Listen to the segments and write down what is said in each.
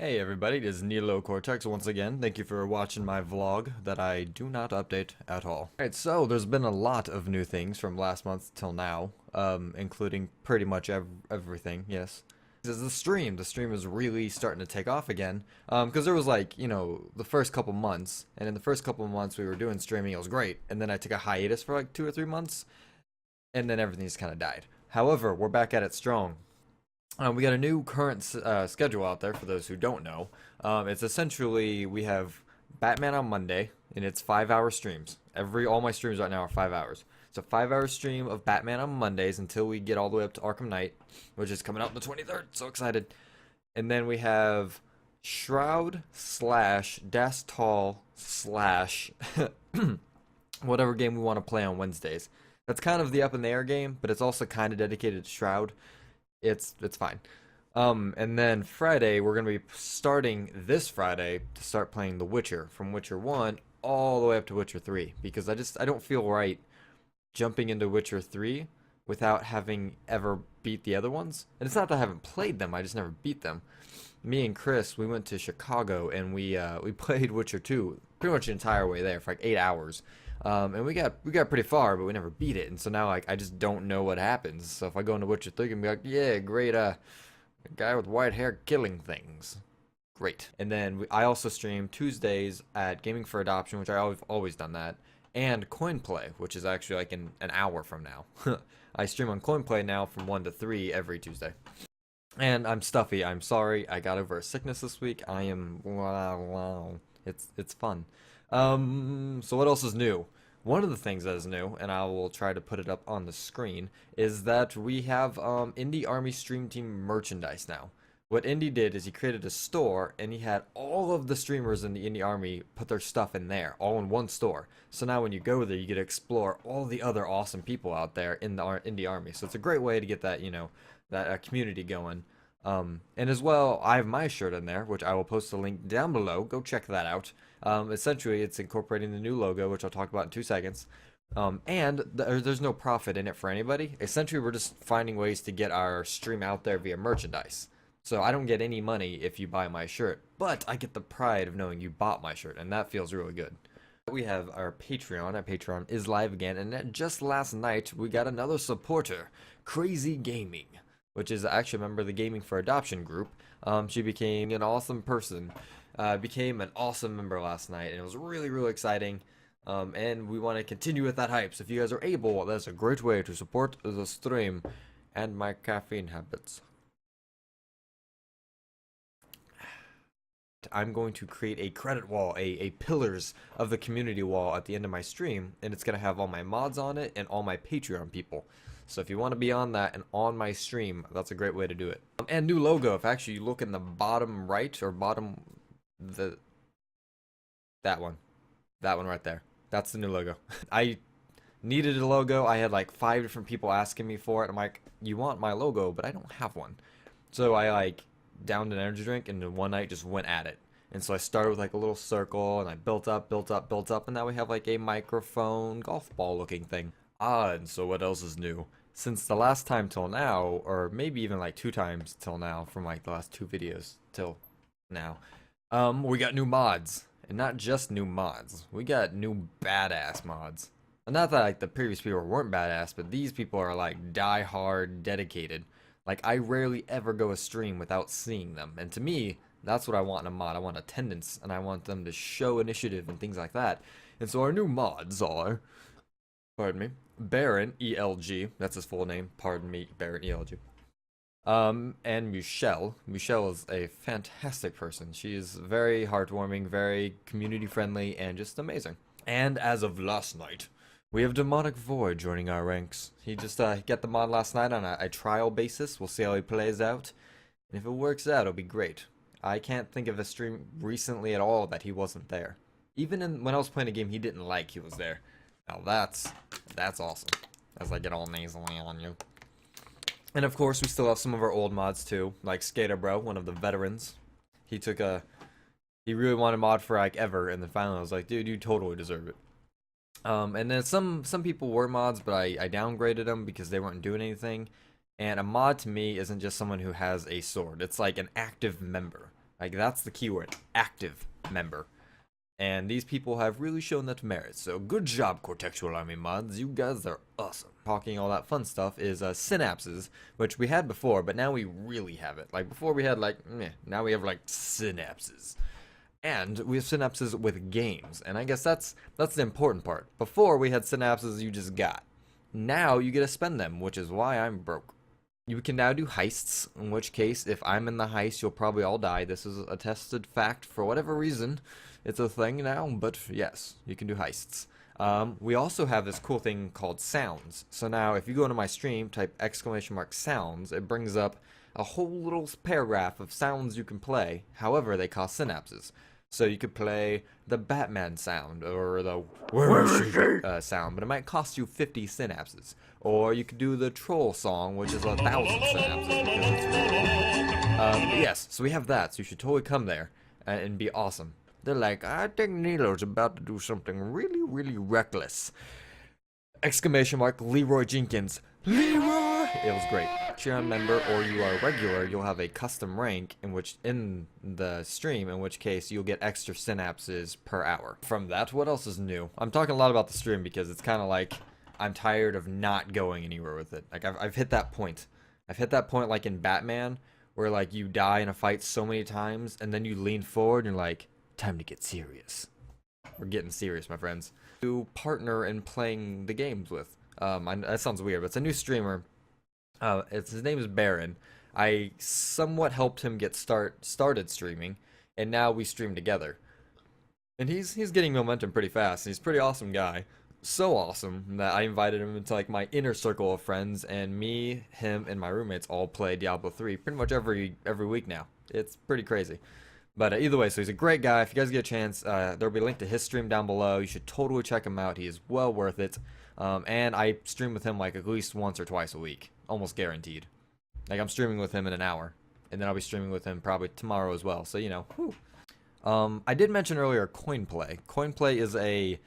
Hey everybody, it is Nilo Cortex once again. Thank you for watching my vlog that I do not update at all. Alright, so there's been a lot of new things from last month till now, including pretty much everything, yes. This is the stream. The stream is really starting to take off again, because there was like, the first couple months, and in the first couple months we were doing streaming, it was great, and then I took a hiatus for like 2 or 3 months, and then everything just kind of died. However, we're back at it strong. We got a new current schedule out there for those who don't know. It's essentially we have Batman on Monday, and it's 5-hour streams. All my streams right now are 5 hours. So 5-hour stream of Batman on Mondays until we get all the way up to Arkham Knight, which is coming out on the 23rd. So excited! And then we have Shroud slash Dastall slash whatever game we want to play on Wednesdays. That's kind of the up in the air game, but it's also kind of dedicated to Shroud. It's fine. And then Friday, we're gonna be starting this Friday to start playing The Witcher from Witcher 1 all the way up to Witcher 3 because I don't feel right jumping into Witcher 3 without having ever beat the other ones. And it's not that I haven't played them, I just never beat them. Me and Chris, we went to Chicago and we played Witcher 2 pretty much the entire way there for like 8 hours. And we got pretty far, but we never beat it. And so now like I just don't know what happens. So if I go into Witcher 3, I can be like, yeah, great, a guy with white hair killing things. Great. And then I also stream Tuesdays at Gaming for Adoption, which I've always done that, and Coinplay, which is actually like in an hour from now. I stream on Coinplay now from 1 to 3 every Tuesday. And I'm stuffy. I'm sorry. I got over a sickness this week. I am wow. It's fun. So what else is new? One of the things that is new, and I will try to put it up on the screen, is that we have Indie Army Stream Team merchandise now. What Indie did is he created a store, and he had all of the streamers in the Indie Army put their stuff in there, all in one store. So now when you go there, you get to explore all the other awesome people out there in the Indie Army. So it's a great way to get that, that community going. And as well, I have my shirt in there, which I will post a link down below. Go check that out. Essentially, it's incorporating the new logo, which I'll talk about in 2 seconds. And there's no profit in it for anybody. Essentially, we're just finding ways to get our stream out there via merchandise. So I don't get any money if you buy my shirt, but I get the pride of knowing you bought my shirt, and that feels really good. We have our Patreon. Our Patreon is live again, and just last night, we got another supporter, Crazy Gaming, which is actually a member of the Gaming for Adoption group. She became an awesome person. Became an awesome member last night, and it was really, really exciting. And we want to continue with that hype. So if you guys are able, that's a great way to support the stream and my caffeine habits. I'm going to create a credit wall, a pillars of the community wall at the end of my stream, and it's going to have all my mods on it and all my Patreon people. So if you want to be on that and on my stream, that's a great way to do it. And new logo. If actually you look in the bottom right or bottom, that one right there. That's the new logo. I needed a logo. I had like 5 different people asking me for it. I'm like, you want my logo, but I don't have one. So I like downed an energy drink and in one night just went at it. And so I started with like a little circle and I built up, and now we have like a microphone golf ball looking thing. And so what else is new? Since the last time till now, or maybe even like 2 times till now, from like the last 2 videos till now, we got new mods. And not just new mods, we got new badass mods. And not that like the previous people weren't badass, but these people are like die-hard dedicated. Like I rarely ever go a stream without seeing them. And to me, that's what I want in a mod. I want attendance, and I want them to show initiative and things like that. And so our new mods are, pardon me, Baron ELG, that's his full name, pardon me, Baron ELG. And Michelle. Michelle is a fantastic person. She is very heartwarming, very community friendly, and just amazing. And as of last night, we have Demonic Void joining our ranks. He just got the mod last night on a trial basis. We'll see how he plays out. And if it works out, it'll be great. I can't think of a stream recently at all that he wasn't there. Even when I was playing a game he didn't like, he was there. Now that's awesome. As I get all nasally on you. And of course, we still have some of our old mods too, like Skater Bro, one of the veterans. He really wanted mod for like ever, and then finally I was like, dude, you totally deserve it. And then some people were mods, but I downgraded them because they weren't doing anything. And a mod to me isn't just someone who has a sword. It's like an active member. Like, that's the keyword, active member. And these people have really shown that merit. So good job, Cortexual Army mods. You guys are awesome. Talking all that fun stuff is synapses, which we had before, but now we really have it. Like before we had like, meh, now we have like synapses. And we have synapses with games. And I guess that's the important part. Before we had synapses you just got. Now you get to spend them, which is why I'm broke. You can now do heists, in which case, if I'm in the heist, you'll probably all die. This is a tested fact for whatever reason. It's a thing now, but yes, you can do heists. We also have this cool thing called sounds. So now, if you go into my stream, type !sounds, it brings up a whole little paragraph of sounds you can play. However, they cost synapses. So you could play the Batman sound or the where is she sound, but it might cost you 50 synapses. Or you could do the troll song, which is 1,000 synapses because it's really yes, so we have that. So you should totally come there and be awesome. They're like, I think Nilo's about to do something really, really reckless. ! Leroy Jenkins. Leroy! It was great. If you're a member or you are a regular, you'll have a custom rank in the stream, in which case you'll get extra synapses per hour. From that, what else is new? I'm talking a lot about the stream because it's kind of like I'm tired of not going anywhere with it. Like I've hit that point. I've hit that point like in Batman where like you die in a fight so many times and then you lean forward and you're like, time to get serious. We're getting serious, my friends. To partner in playing the games with. That sounds weird, but it's a new streamer. His name is Baron. I somewhat helped him get started streaming, and now we stream together. And he's getting momentum pretty fast. He's a pretty awesome guy. So awesome that I invited him into like my inner circle of friends, and me, him, and my roommates all play Diablo 3 pretty much every week now. It's pretty crazy. But either way, so he's a great guy. If you guys get a chance, there'll be a link to his stream down below. You should totally check him out. He is well worth it. And I stream with him like at least once or twice a week. Almost guaranteed. Like I'm streaming with him in an hour. And then I'll be streaming with him probably tomorrow as well. So, you know, whew. I did mention earlier CoinPlay. CoinPlay is a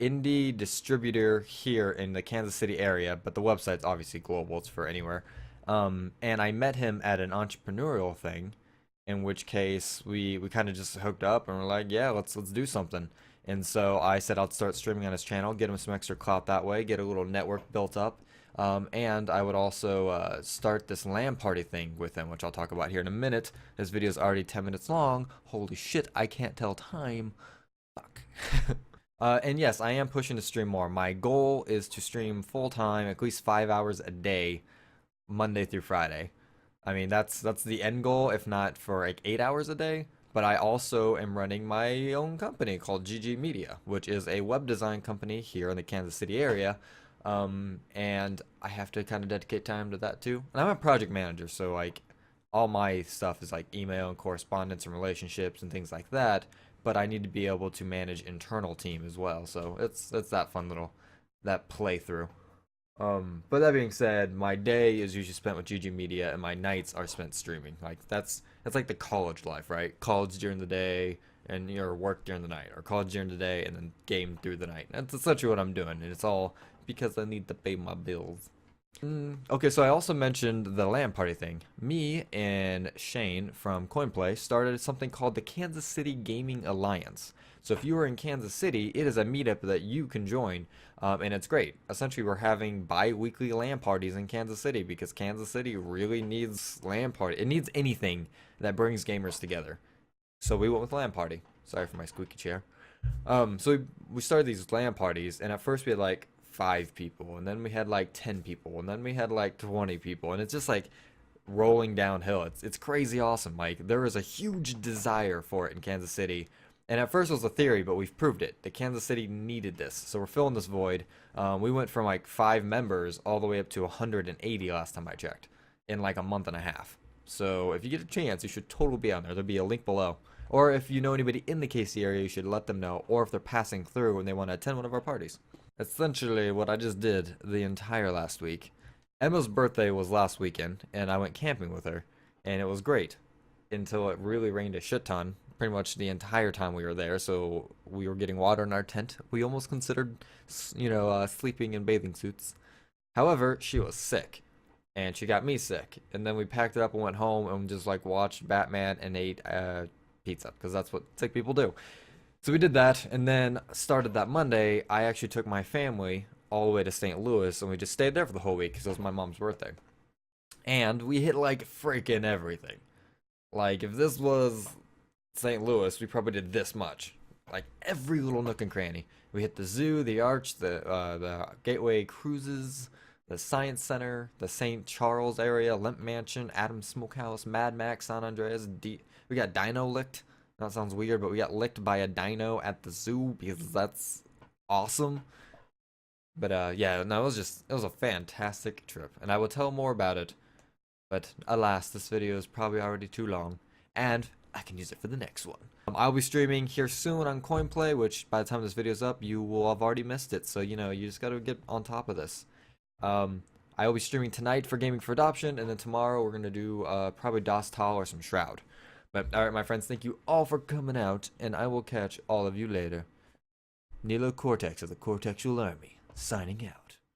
indie distributor here in the Kansas City area, but the website's obviously global. It's for anywhere. And I met him at an entrepreneurial thing. In which case we kind of just hooked up and we're like, yeah, let's do something. And so I said I'd start streaming on his channel, get him some extra clout that way, get a little network built up. And I would also start this LAN party thing with him, which I'll talk about here in a minute. This video is already 10 minutes long. Holy shit, I can't tell time. Fuck. And yes, I am pushing to stream more. My goal is to stream full time, at least 5 hours a day, Monday through Friday. I mean, that's the end goal, if not for like 8 hours a day. But I also am running my own company called GG Media, which is a web design company here in the Kansas City area. And I have to kind of dedicate time to that too. And I'm a project manager, so like all my stuff is like email and correspondence and relationships and things like that. But I need to be able to manage internal team as well. So it's that fun little playthrough. But that being said, my day is usually spent with GG Media and my nights are spent streaming. Like that's like the college life, right? College during the day and your work during the night, or college during the day and then game through the night. That's essentially what I'm doing, and it's all because I need to pay my bills. Okay, so I also mentioned the LAN party thing. Me and Shane from CoinPlay started something called the Kansas City Gaming Alliance. So if you are in Kansas City, it is a meetup that you can join, and it's great. Essentially, we're having bi-weekly LAN parties in Kansas City because Kansas City really needs LAN party. It needs anything that brings gamers together. So we went with LAN party. Sorry for my squeaky chair. So we started these LAN parties, and at first we had like 5 people, and then we had like 10 people, and then we had like 20 people, and it's just like rolling downhill. It's crazy awesome. Like there is a huge desire for it in Kansas City. And at first it was a theory, but we've proved it. The Kansas City needed this, so we're filling this void. We went from like 5 members all the way up to 180 last time I checked, in like a month and a half. So if you get a chance, you should totally be on there. There'll be a link below. Or if you know anybody in the KC area, you should let them know. Or if they're passing through and they want to attend one of our parties. Essentially what I just did the entire last week. Emma's birthday was last weekend, and I went camping with her, and it was great. Until it really rained a shit ton. Pretty much the entire time we were there, so we were getting water in our tent. We almost considered, sleeping in bathing suits. However, she was sick, and she got me sick. And then we packed it up and went home and just like watched Batman and ate pizza, because that's what sick people do. So we did that, and then started that Monday. I actually took my family all the way to St. Louis, and we just stayed there for the whole week because it was my mom's birthday. And we hit like freaking everything. Like, if this was St. Louis, we probably did this much. Like, every little nook and cranny. We hit the zoo, the arch, the Gateway Cruises, the Science Center, the St. Charles area, Limp Mansion, Adams Smokehouse, Mad Max, San Andreas. We got dino licked. That sounds weird, but we got licked by a dino at the zoo because that's awesome. But yeah, no, it was a fantastic trip, and I will tell more about it. But alas, this video is probably already too long, and I can use it for the next one. I'll be streaming here soon on CoinPlay, which by the time this video's up, you will have already missed it. So, you know, you just gotta get on top of this. I will be streaming tonight for Gaming for Adoption, and then tomorrow we're gonna do probably DOS Tal or some Shroud. But alright, my friends, thank you all for coming out, and I will catch all of you later. Nilo Cortex of the Cortexual Army, signing out.